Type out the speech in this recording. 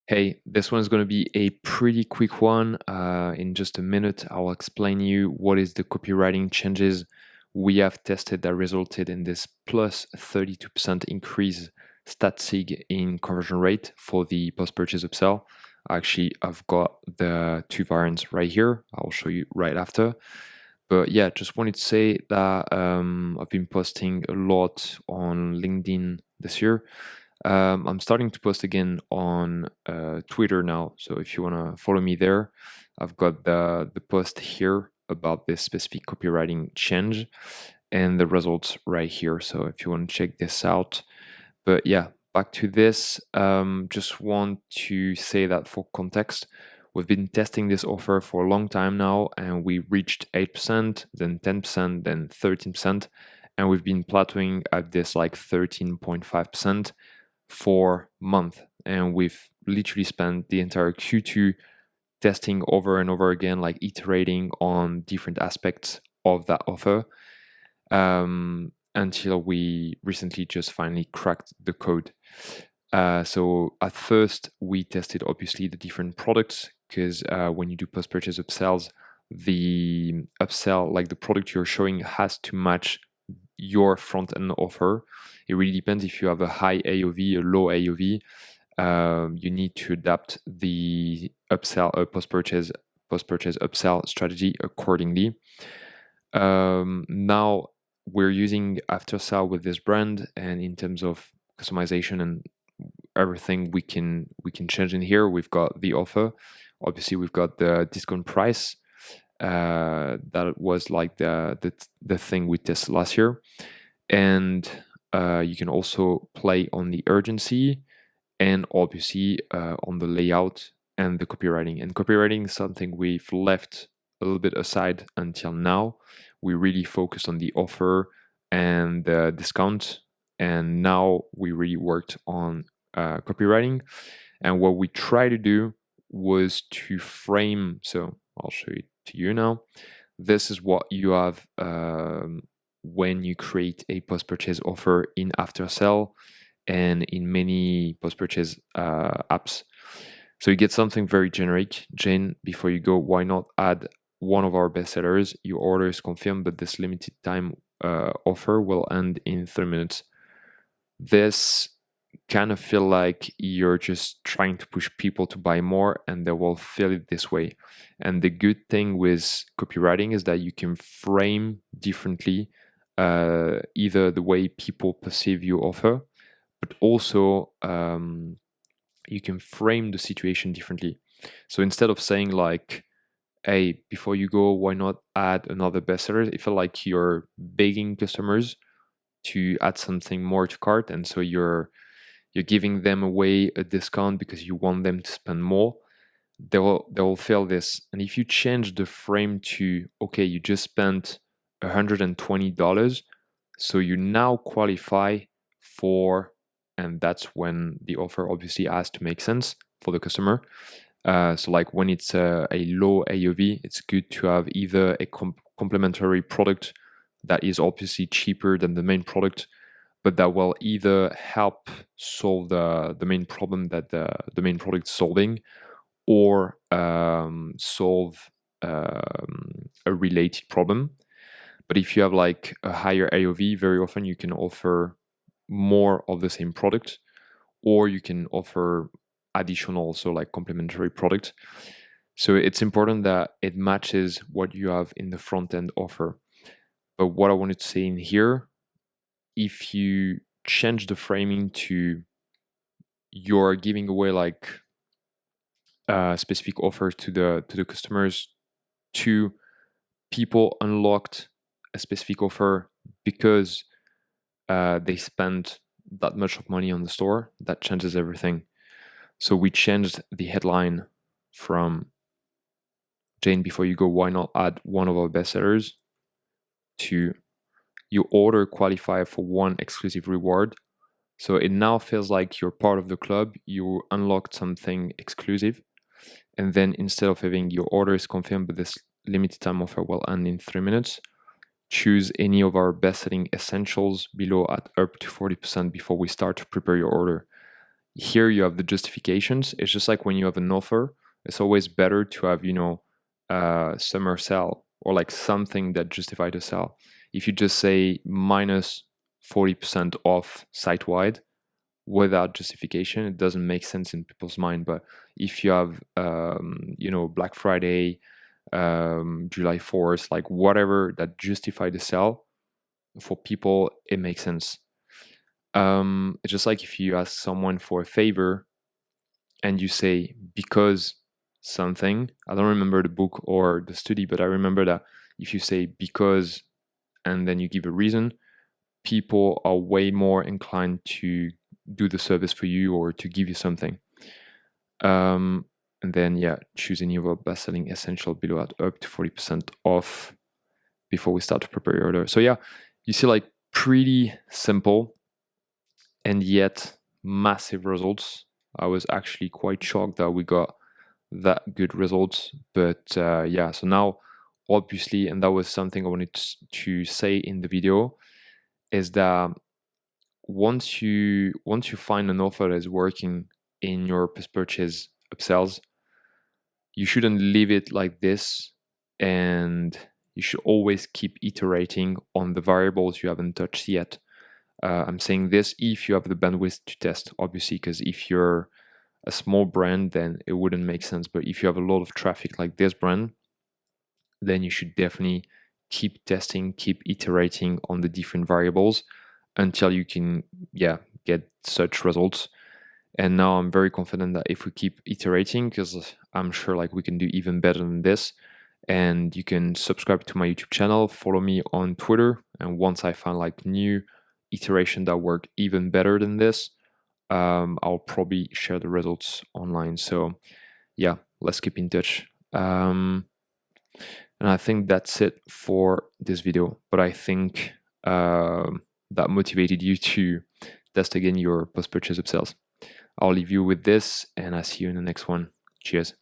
Hey, this one is going to be a pretty quick one. In just a minute, I'll explain you what is the copywriting changes we have tested that resulted in this plus 32% increase stat sig in conversion rate for the post-purchase upsell. Actually, I've got the two variants right here. I'll show you right after. But yeah, just wanted to say that I've been posting a lot on LinkedIn this year. I'm starting to post again on Twitter now. So if you want to follow me there, I've got the post here about this specific copywriting change and the results right here. So if you want to check this out. But yeah, back to this. Just want to say that for context, we've been testing this offer for a long time now, and we reached 8%, then 10%, then 13%, and we've been plateauing at this like 13.5% for month. And we've literally spent the entire Q2 testing over and over again, like iterating on different aspects of that offer, until we recently just finally cracked the code. So at first we tested obviously the different products, because when you do post-purchase upsells, the upsell, like the product you're showing, has to match your front-end offer. It really depends. If you have a high AOV, a low AOV, you need to adapt the upsell, post-purchase upsell strategy accordingly. Now we're using after-sale with this brand, and in terms of customization and everything we can change in here. We've got the offer. Obviously, we've got the discount price. That was like the thing we tested last year, and you can also play on the urgency, and obviously on the layout and the copywriting. And copywriting is something we've left a little bit aside until now. We really focused on the offer and the discount, and now we really worked on copywriting. And what we try to do was to frame, so I'll show it to you now. This is what you have when you create a post-purchase offer in after-sale and in many post-purchase apps. So you get something very generic. Jane, before you go, why not add one of our bestsellers? Your order is confirmed, but this limited time offer will end in 3 minutes. This kind of feel like you're just trying to push people to buy more, and they will feel it this way. And the good thing with copywriting is that you can frame differently either the way people perceive your offer, but also you can frame the situation differently. So instead of saying like, hey, before you go, why not add another bestseller? It feel like you're begging customers to add something more to cart, and so you're giving them away a discount because you want them to spend more. They will feel this. And if you change the frame to, okay, you just spent $120, so you now qualify for, and that's when the offer obviously has to make sense for the customer. So like when it's a low AOV, it's good to have either a complementary product that is obviously cheaper than the main product, but that will either help solve the main problem that the main product is solving, or solve a related problem. But if you have like a higher AOV, very often you can offer more of the same product, or you can offer additional, also like complementary product. So it's important that it matches what you have in the front end offer. But what I wanted to say in here, if you change the framing to you're giving away like a specific offer to the customers, to people unlocked a specific offer because they spent that much of money on the store, that changes everything. So we changed the headline from Jane, before you go, why not add one of our bestsellers, to you order qualify for one exclusive reward. So it now feels like you're part of the club, you unlocked something exclusive. And then instead of having your order is confirmed, but this limited time offer will end in 3 minutes, choose any of our best-selling essentials below at up to 40% before we start to prepare your order. here you have the justifications. It's just like when you have an offer, it's always better to have, summer sale or like something that justify the sale. If you just say minus 40% off site-wide without justification, it doesn't make sense in people's mind. But if you have, Black Friday, July 4th, like whatever that justify the sale, for people, it makes sense. It's just like if you ask someone for a favor and you say because something, I don't remember the book or the study, but I remember that if you say because and then you give a reason, people are way more inclined to do the service for you or to give you something. And then, choose any of our best-selling essential below at up to 40% off before we start to prepare your order. So you see, like, pretty simple and yet massive results. I was actually quite shocked that we got that good results. But so now, obviously, and that was something I wanted to say in the video, is that once you find an offer that is working in your post-purchase upsells, you shouldn't leave it like this, and you should always keep iterating on the variables you haven't touched yet. I'm saying this if you have the bandwidth to test, obviously, because if you're a small brand, then it wouldn't make sense. But if you have a lot of traffic like this brand, then you should definitely keep testing, keep iterating on the different variables until you can, get such results. And now I'm very confident that if we keep iterating, because I'm sure like we can do even better than this. And you can subscribe to my YouTube channel, follow me on Twitter, and once I find like new iteration that work even better than this, I'll probably share the results online. So let's keep in touch. And I think that's it for this video. But I think that motivated you to test again your post-purchase upsells. I'll leave you with this, and I'll see you in the next one. Cheers.